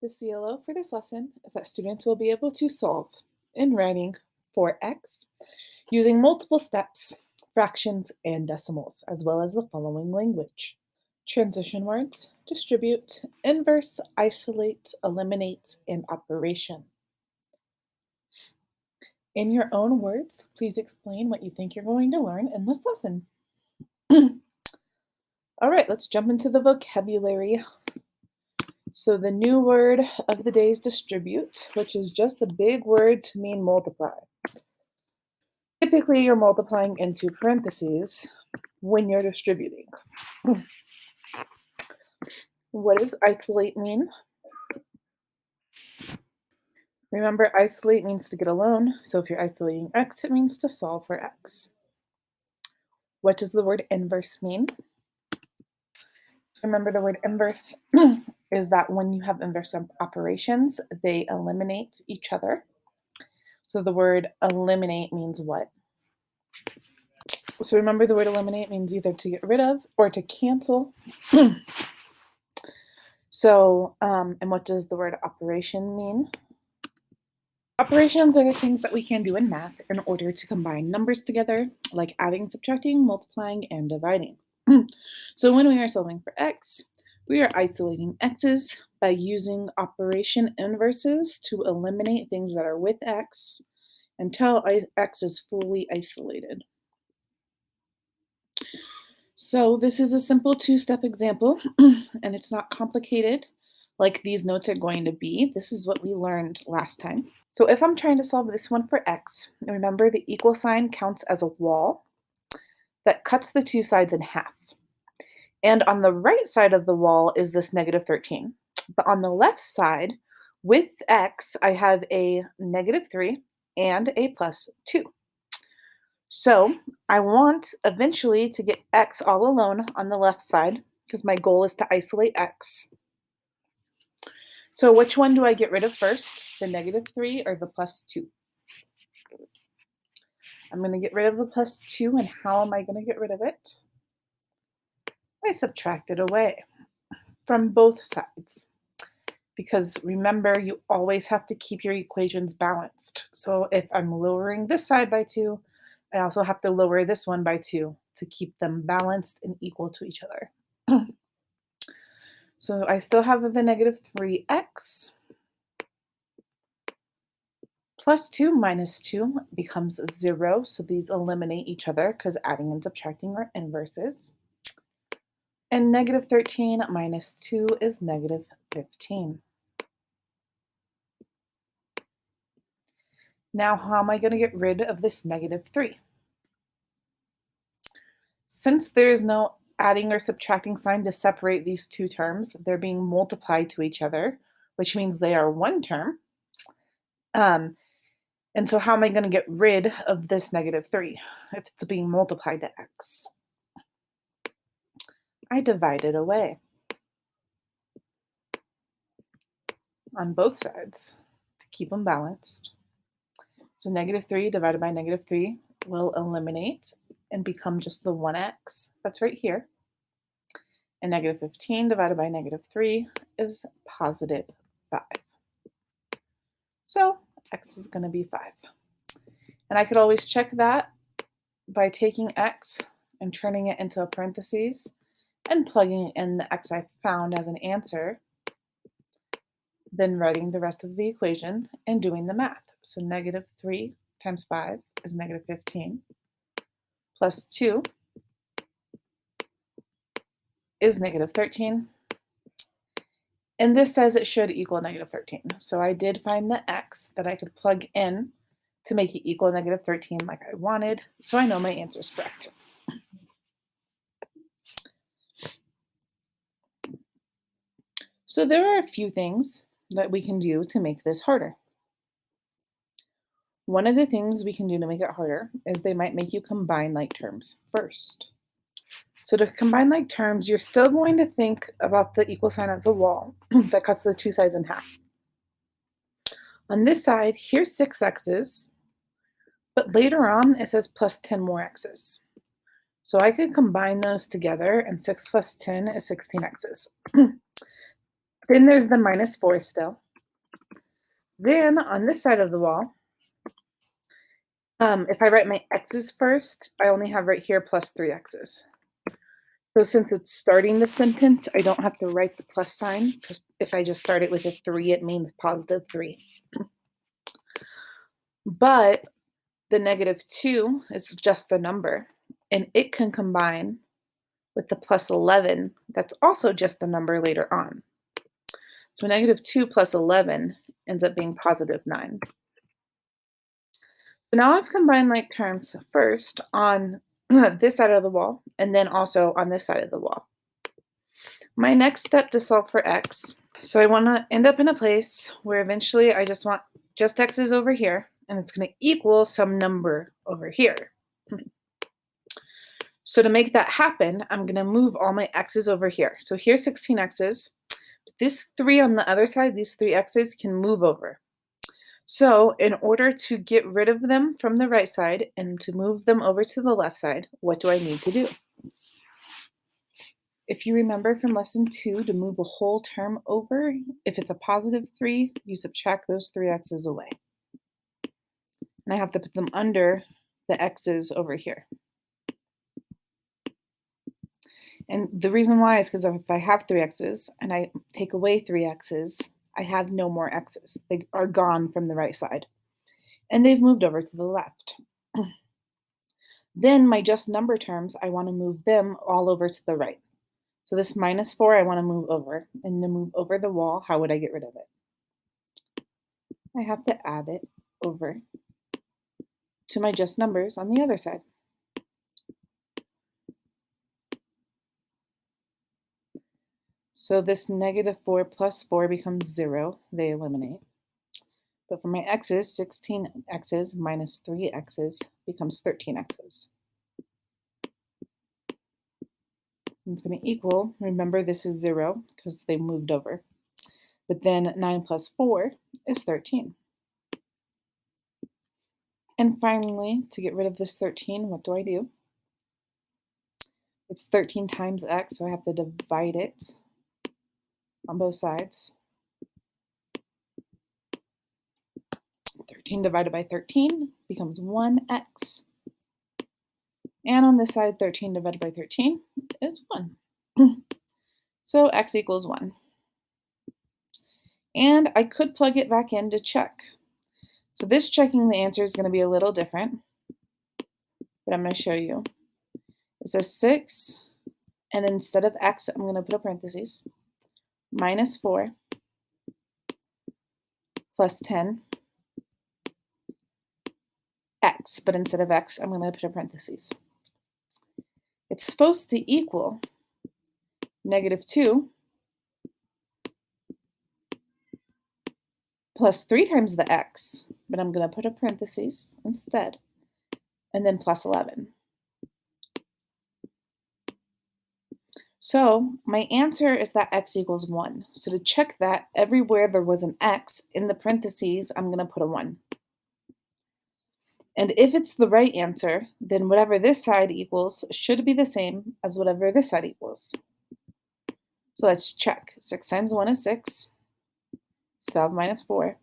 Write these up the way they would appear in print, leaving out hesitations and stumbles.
The CLO for this lesson is that students will be able to solve in writing for x using multiple steps, fractions, and decimals, as well as the following language. Transition words, distribute, inverse, isolate, eliminate, and operation. In your own words, please explain what you think you're going to learn in this lesson. All right, let's jump into the vocabulary. So the new word of the day is distribute, which is just a big word to mean multiply. Typically, you're multiplying into parentheses when you're distributing. What does isolate mean? Remember, isolate means to get alone. So if you're isolating x, it means to solve for x. What does the word inverse mean? Remember, the word inverse is that when you have inverse operations, they eliminate each other. So the word eliminate means what? So remember, the word eliminate means either to get rid of or to cancel. And what does the word operation mean? Operations are the things that we can do in math in order to combine numbers together, like adding, subtracting, multiplying, and dividing. So when we are solving for x, we are isolating x's by using operation inverses to eliminate things that are with x until x is fully isolated. So this is a simple two-step example, and it's not complicated like these notes are going to be. This is what we learned last time. So if I'm trying to solve this one for x, remember the equal sign counts as a wall that cuts the two sides in half. And on the right side of the wall is this negative 13. But on the left side, with x, I have a negative 3 and a plus 2. So I want eventually to get x all alone on the left side because my goal is to isolate x. So which one do I get rid of first, the negative 3 or the plus 2? I'm going to get rid of the plus 2, and how am I going to get rid of it? I subtract it away from both sides. Because remember, you always have to keep your equations balanced. So if I'm lowering this side by 2, I also have to lower this one by 2 to keep them balanced and equal to each other. So I still have the negative 3x. Plus 2 minus 2 becomes 0, so these eliminate each other because adding and subtracting are inverses. And negative 13 minus 2 is negative 15. Now, how am I going to get rid of this negative 3? Since there is no adding or subtracting sign to separate these two terms, they're being multiplied to each other, which means they are one term. And so how am I going to get rid of this negative 3 if it's being multiplied to x? I divide it away on both sides to keep them balanced. So negative 3 divided by negative 3 will eliminate and become just the 1x that's right here. And negative 15 divided by negative 3 is positive 5. So x is going to be 5. And I could always check that by taking x and turning it into a parentheses and plugging in the x I found as an answer, then writing the rest of the equation and doing the math. So negative 3 times 5 is negative 15, plus 2 is negative 13. And this says it should equal negative 13. So I did find the x that I could plug in to make it equal negative 13 like I wanted. So I know my answer is correct. So there are a few things that we can do to make this harder. One of the things we can do to make it harder is they might make you combine like terms first. So to combine like terms, you're still going to think about the equal sign as a wall that cuts the two sides in half. On this side, here's 6 x's, but later on it says plus 10 more x's. So I could combine those together, and 6 plus 10 is 16 x's. Then there's the minus 4 still. Then on this side of the wall, if I write my x's first, I only have right here plus 3x's. So since it's starting the sentence, I don't have to write the plus sign, because if I just start it with a 3, it means positive 3. But the negative 2 is just a number, and it can combine with the plus 11 that's also just a number later on. So negative 2 plus 11 ends up being positive 9. So now I've combined like terms first on this side of the wall and then also on this side of the wall. My next step to solve for x, so I want to end up in a place where eventually I just want just x's over here, and it's going to equal some number over here. So to make that happen, I'm going to move all my x's over here. So here's 16 x's. This 3 on the other side, these 3 x's can move over. So in order to get rid of them from the right side and to move them over to the left side, what do I need to do? If you remember from lesson 2, to move a whole term over, if it's a positive 3, you subtract those 3 x's away. And I have to put them under the x's over here. And the reason why is because if I have 3 x's and I take away 3 x's, I have no more x's. They are gone from the right side. And they've moved over to the left. Then my just number terms, I want to move them all over to the right. So this minus 4, I want to move over. And to move over the wall, how would I get rid of it? I have to add it over to my just numbers on the other side. So this negative 4 plus 4 becomes 0. They eliminate. But for my x's, 16 x's minus 3 x's becomes 13 x's. It's going to equal, remember this is 0 because they moved over. But then 9 plus 4 is 13. And finally, to get rid of this 13, what do I do? It's 13 times x, so I have to divide it on both sides. 13 divided by 13 becomes 1x. And on this side, 13 divided by 13 is 1. So x equals 1. And I could plug it back in to check. So this checking the answer is going to be a little different, but I'm going to show you. It says 6, and instead of x, I'm going to put a parentheses, minus 4 plus 10 x, but instead of x, I'm going to put a parentheses. It's supposed to equal negative 2 plus 3 times the x, but I'm going to put a parentheses instead, and then plus 11. So my answer is that x equals 1. So to check that, everywhere there was an x in the parentheses, I'm going to put a 1. And if it's the right answer, then whatever this side equals should be the same as whatever this side equals. So let's check. 6 times 1 is 6. 7 minus 4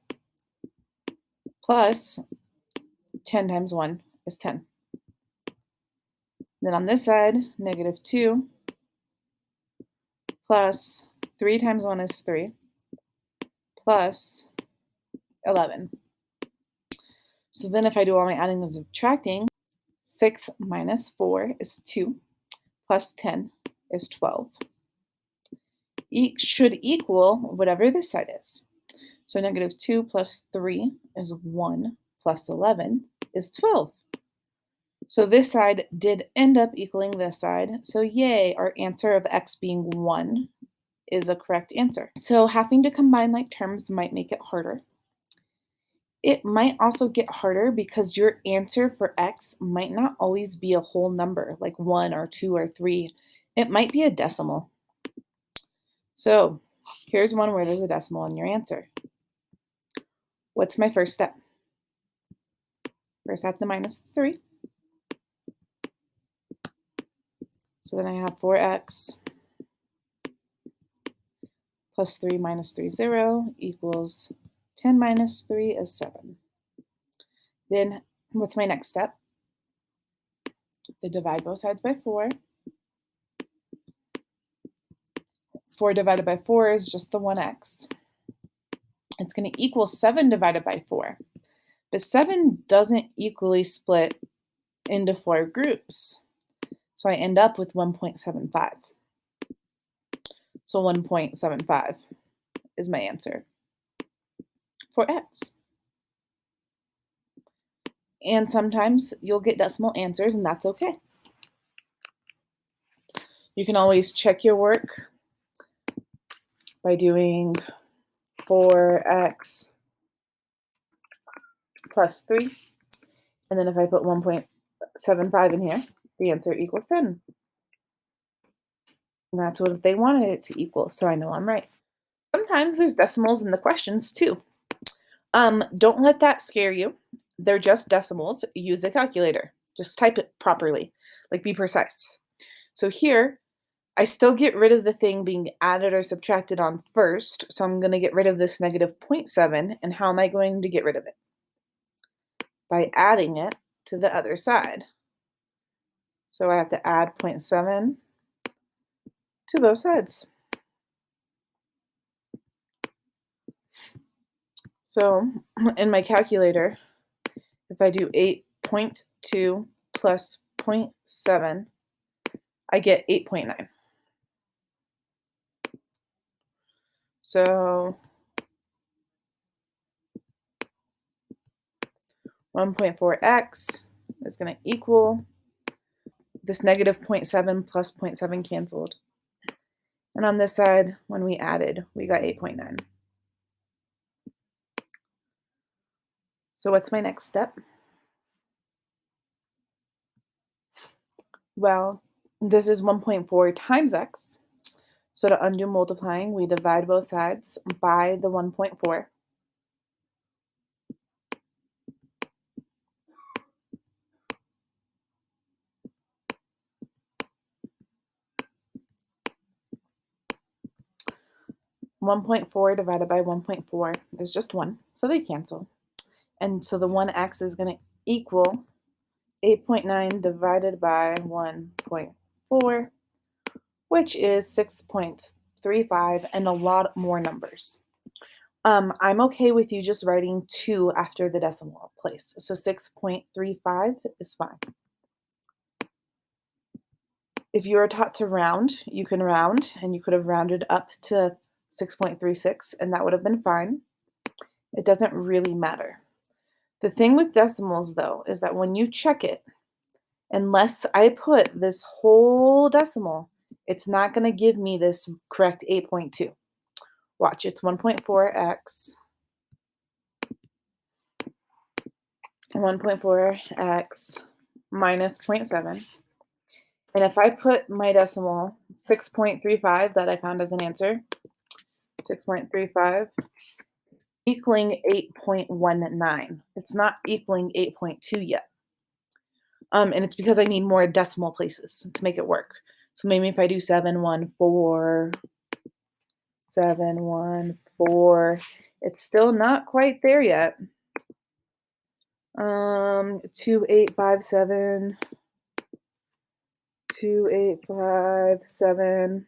plus 10 times 1 is 10. Then on this side, negative 2 plus 3 times 1 is 3 plus 11. So then if I do all my adding and subtracting, 6 minus 4 is 2 plus 10 is 12. Should equal whatever this side is. So negative 2 plus 3 is 1 plus 11 is 12. So this side did end up equaling this side. So yay, our answer of x being 1 is a correct answer. So having to combine like terms might make it harder. It might also get harder because your answer for x might not always be a whole number, like 1 or 2 or 3. It might be a decimal. So here's one where there's a decimal in your answer. What's my first step? First, I have to minus 3. So then I have 4x plus 3 minus 3 is 0 equals 10 minus 3 is 7. Then what's my next step? To divide both sides by 4. 4 divided by 4 is just the 1x. It's going to equal 7 divided by 4. But 7 doesn't equally split into 4 groups. So I end up with 1.75. So 1.75 is my answer for x. And sometimes you'll get decimal answers, and that's okay. You can always check your work by doing 4x plus 3. And then if I put 1.75 in here, the answer equals 10. And that's what they wanted it to equal, so I know I'm right. Sometimes there's decimals in the questions too. Don't let that scare you. They're just decimals. Use a calculator. Just type it properly. Like, be precise. So here, I still get rid of the thing being added or subtracted on first, so I'm going to get rid of this negative 0.7, and how am I going to get rid of it? By adding it to the other side. So I have to add 0.7 to both sides. So in my calculator, if I do 8.2 plus 0.7, I get 8.9. So 1.4x is going to equal this negative 0.7 plus 0.7 canceled. And on this side, when we added, we got 8.9. So what's my next step? Well, this is 1.4 times x. So to undo multiplying, we divide both sides by the 1.4. .4 divided by 1.4 is just 1, so they cancel. And so the 1x is going to equal 8.9 divided by 1.4, which is 6.35, and a lot more numbers. I'm okay with you just writing 2 after the decimal place. So 6.35 is fine. If you are taught to round, you can round, and you could have rounded up to 6.36, and that would have been fine. It doesn't really matter. The thing with decimals, though, is that when you check it, unless I put this whole decimal, it's not going to give me this correct 8.2. Watch, it's 1.4x, 1.4x minus 0.7. And if I put my decimal 6.35 that I found as an answer, 6.35, equaling 8.19. It's not equaling 8.2 yet. And it's because I need more decimal places to make it work. So maybe if I do 714, 714, it's still not quite there yet. 2857, 2857,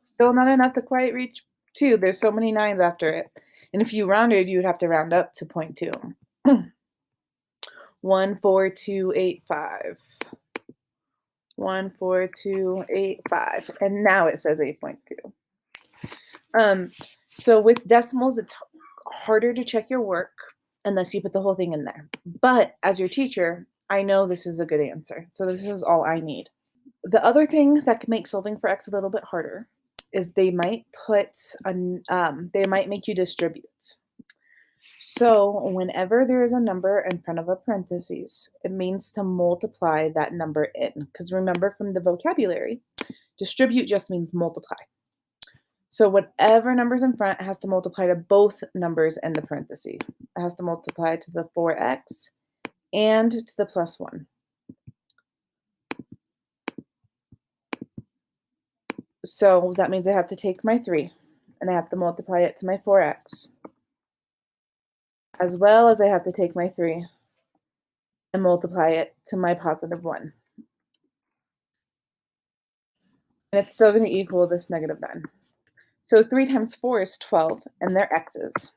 still not enough to quite reach 2. There's so many 9s after it. And if you rounded, you would have to round up to 0.2. 14285. 14285. And now it says 8.2. So with decimals, it's harder to check your work unless you put the whole thing in there. But as your teacher, I know this is a good answer. So this is all I need. The other thing that can make solving for x a little bit harder is they might make you distribute. So whenever there is a number in front of a parentheses, it means to multiply that number in. Because remember from the vocabulary, distribute just means multiply. So whatever number's in front has to multiply to both numbers in the parentheses. It has to multiply to the 4x and to the plus 1. So that means I have to take my 3 and I have to multiply it to my 4x, as well as I have to take my 3 and multiply it to my positive 1. And it's still going to equal this negative 9. So 3 times 4 is 12, and they're x's.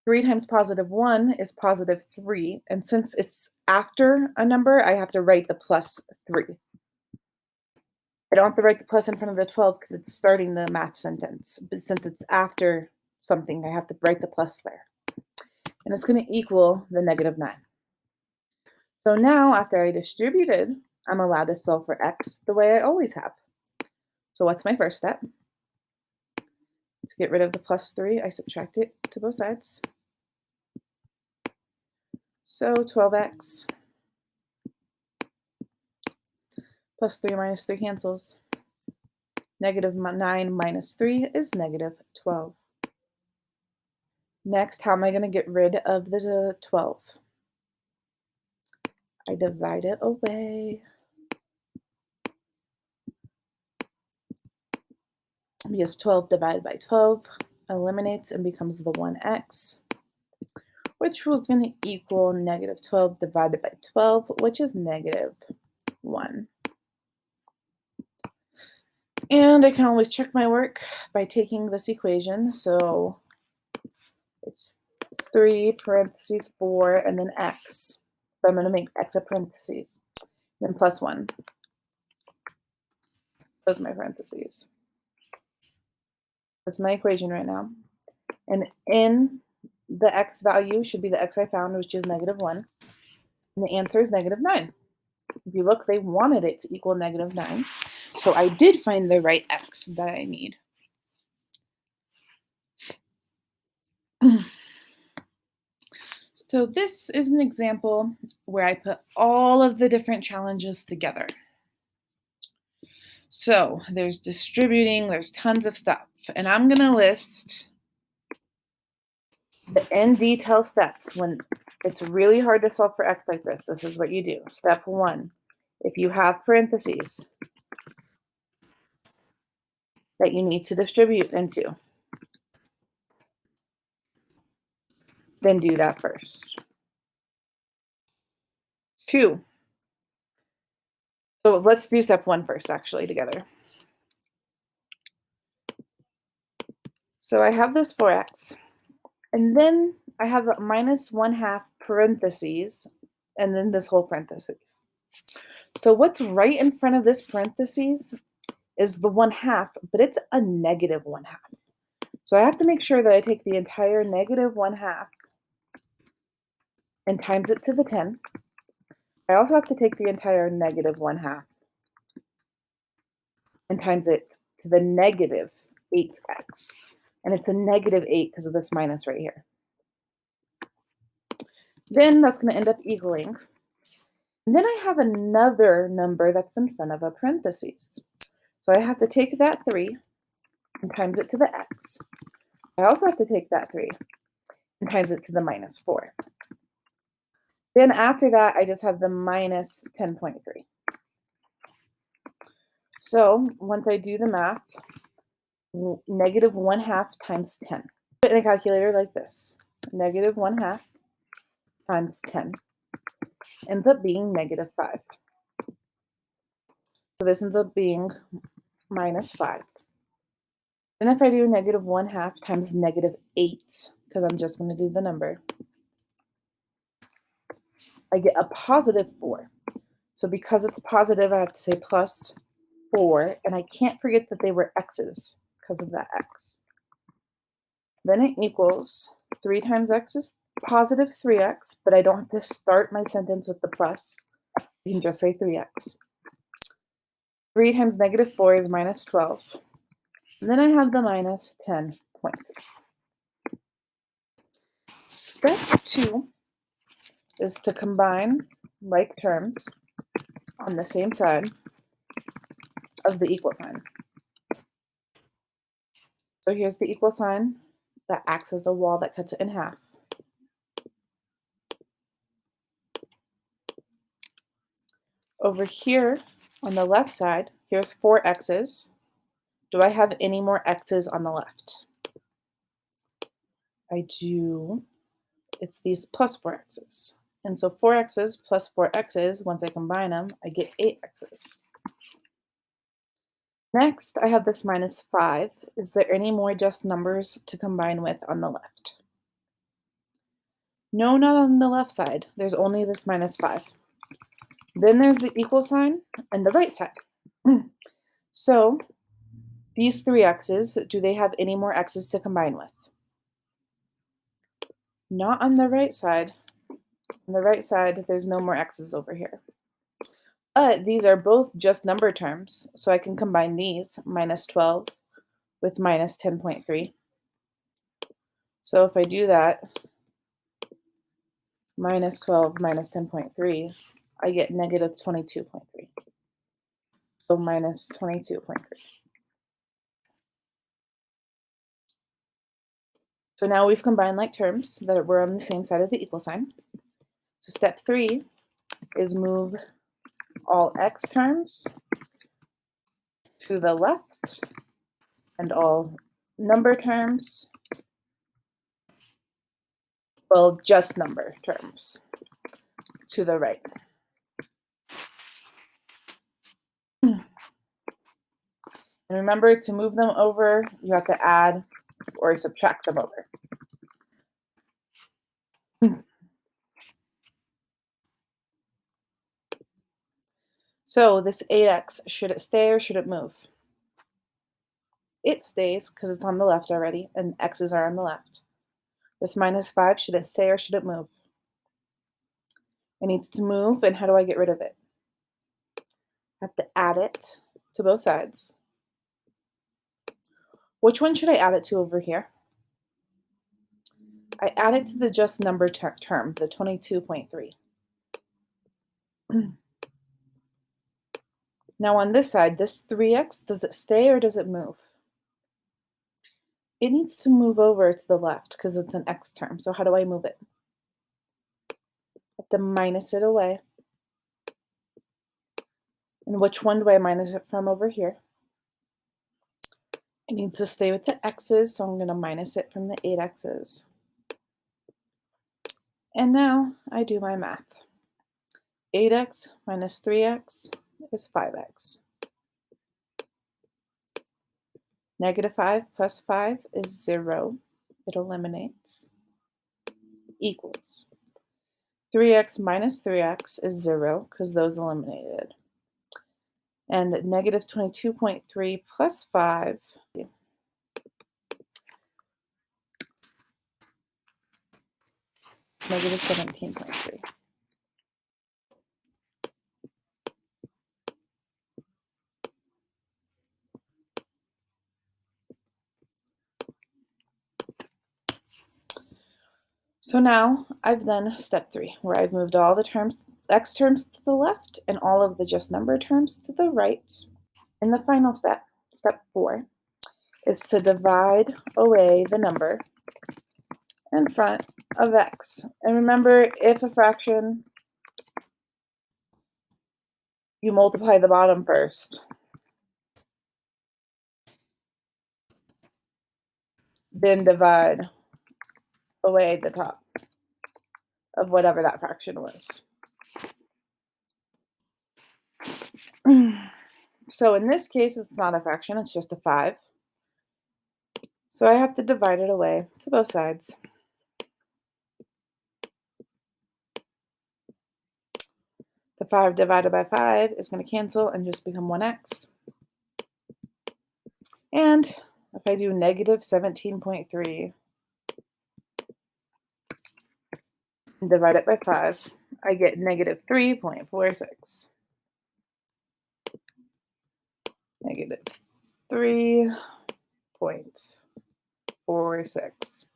3 times positive 1 is positive 3, and since it's after a number, I have to write the plus 3. I don't have to write the plus in front of the 12 because it's starting the math sentence, but since it's after something, I have to write the plus there. And it's going to equal the negative 9. So now, after I distributed, I'm allowed to solve for x the way I always have. So what's my first step? To get rid of the plus 3, I subtract it to both sides. So 12x plus 3 minus 3 cancels. Negative 9 minus 3 is negative 12. Next, how am I going to get rid of the 12? I divide it away. Because 12 divided by 12 eliminates and becomes the 1x, which was going to equal negative 12 divided by 12, which is negative 1. And I can always check my work by taking this equation. So it's 3 parentheses 4 and then x. So I'm going to make x a parentheses, then plus 1. Those are my parentheses. That's my equation right now. And in the x value should be the x I found, which is negative 1. And the answer is negative 9. If you look, they wanted it to equal negative 9. So I did find the right x that I need. So this is an example where I put all of the different challenges together. So there's distributing, there's tons of stuff, and I'm going to list the in detail steps. When it's really hard to solve for x like this is what you do. Step 1, if you have parentheses that you need to distribute into, then do that first. 2, so let's do step 1 first, actually, together. So I have this 4x, and then I have a minus 1/2 parentheses, and then this whole parentheses. So what's right in front of this parentheses is the 1/2, but it's a negative 1/2. So I have to make sure that I take the entire negative 1/2 and times it to the 10. I also have to take the entire negative 1/2 and times it to the negative 8x. And it's a negative 8 because of this minus right here. Then that's going to end up equaling. And then I have another number that's in front of a parentheses. So I have to take that 3 and times it to the x. I also have to take that 3 and times it to the minus 4. Then after that, I just have the minus 10.3. So once I do the math, negative 1/2 times 10. Put it in a calculator like this. Negative 1/2 times 10 ends up being negative 5. So this ends up being minus 5. Then if I do negative 1/2 times negative 8, because I'm just going to do the number, I get a positive 4. So because it's a positive, I have to say plus 4, and I can't forget that they were x's because of that x. Then it equals 3 times x is positive 3x, but I don't have to start my sentence with the plus. You can just say 3x. 3 times negative 4 is minus 12. And then I have the minus 10.3. Step 2 is to combine like terms on the same side of the equal sign. So here's the equal sign that acts as a wall that cuts it in half. Over here on the left side, here's 4 x's. Do I have any more x's on the left? I do. It's these plus 4x's. And so 4x's plus 4x's, once I combine them, I get 8x's. Next, I have this minus 5. Is there any more just numbers to combine with on the left? No, not on the left side. There's only this minus 5. Then there's the equal sign and the right side. So these 3 x's, do they have any more x's to combine with? Not on the right side. On the right side, there's no more x's over here. But these are both just number terms, so I can combine these, minus 12 with minus 10.3. So if I do that, minus 12 minus 10.3, I get negative 22.3. So minus 22.3. So now we've combined like terms that were on the same side of the equal sign. So step 3 is move all x terms to the left and all number terms, well, just number terms, to the right. And remember, to move them over, you have to add or subtract them over. So this 8x, should it stay or should it move? It stays because it's on the left already, and x's are on the left. This minus 5, should it stay or should it move? It needs to move, and how do I get rid of it? I have to add it to both sides. Which one should I add it to over here? I add it to the just number term, the 22.3. Now on this side, this 3x, does it stay or does it move? It needs to move over to the left because it's an x term. So how do I move it? I have to minus it away. And which one do I minus it from over here? It needs to stay with the x's, so I'm going to minus it from the 8x's. And now I do my math. 8x minus 3x is 5x. Negative 5 plus 5 is 0. It eliminates. Equals. 3x minus 3x is 0 because those eliminated. And negative 22.3 plus 5 is negative 17.3. So now I've done step 3, where I've moved all the terms, x terms to the left and all of the just number terms to the right. And the final step, step 4, is to divide away the number in front of x. And remember, if a fraction, you multiply the bottom first. Then divide away the top of whatever that fraction was. So in this case, it's not a fraction, it's just a 5. So I have to divide it away to both sides. The 5 divided by 5 is going to cancel and just become 1x. And if I do negative 17.3 and divide it by 5, I get negative 3.46. Negative 3.46.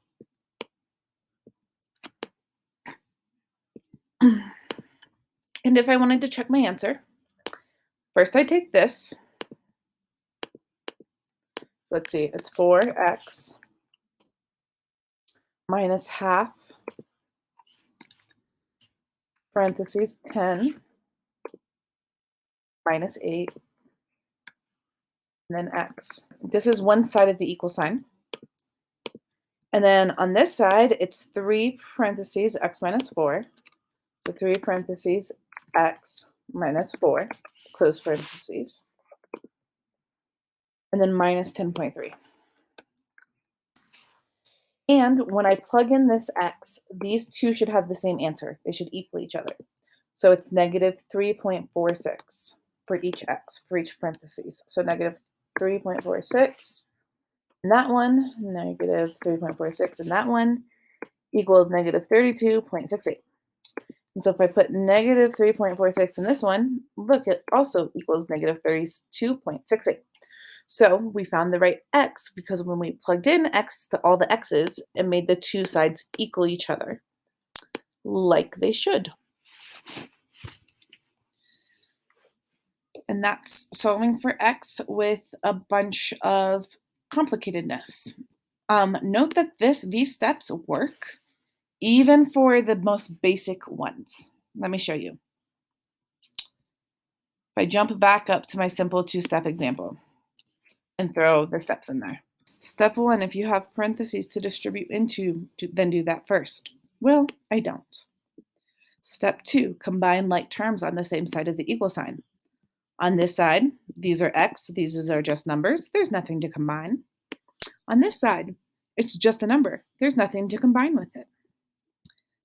And if I wanted to check my answer, first I take this. So let's see, it's 4x minus half, parentheses 10, minus 8, and then x. This is one side of the equal sign. And then on this side, it's 3 parentheses x minus 4. So 3 parentheses x minus 4, close parentheses. And then minus 10.3. And when I plug in this x, these two should have the same answer. They should equal each other. So it's negative 3.46 for each x, for each parentheses. So negative 3.46 and that one, negative 3.46 and that one equals negative 32.68. And so if I put negative 3.46 in this one, look, it also equals negative 32.68. So we found the right x because when we plugged in x to all the x's, it made the two sides equal each other, like they should. And that's solving for x with a bunch of complicatedness. Note that these steps work even for the most basic ones. Let me show you. If I jump back up to my simple two-step example and throw the steps in there. Step 1, if you have parentheses to distribute into, then do that first. Well, I don't. Step 2, combine like terms on the same side of the equal sign. On this side, these are x, these are just numbers. There's nothing to combine. On this side, it's just a number. There's nothing to combine with it.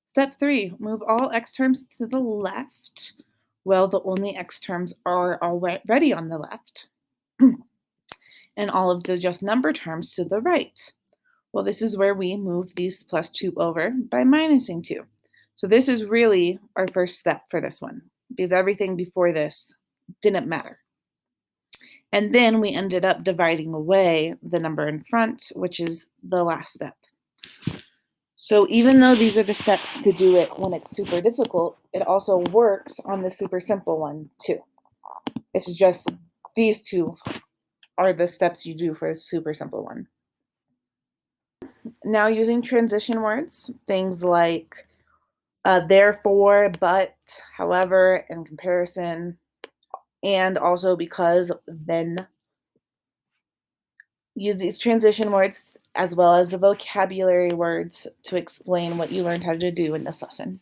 Step 3, move all x terms to the left. Well, the only x terms are already on the left. And all of the just number terms to the right. Well, this is where we move these plus 2 over by minusing 2. So this is really our first step for this one, because everything before this didn't matter. And then we ended up dividing away the number in front, which is the last step. So even though these are the steps to do it when it's super difficult, it also works on the super simple one too. It's just these two are the steps you do for a super simple one. Now using transition words, things like therefore, but, however, in comparison, and also because, then. Use these transition words as well as the vocabulary words to explain what you learned how to do in this lesson.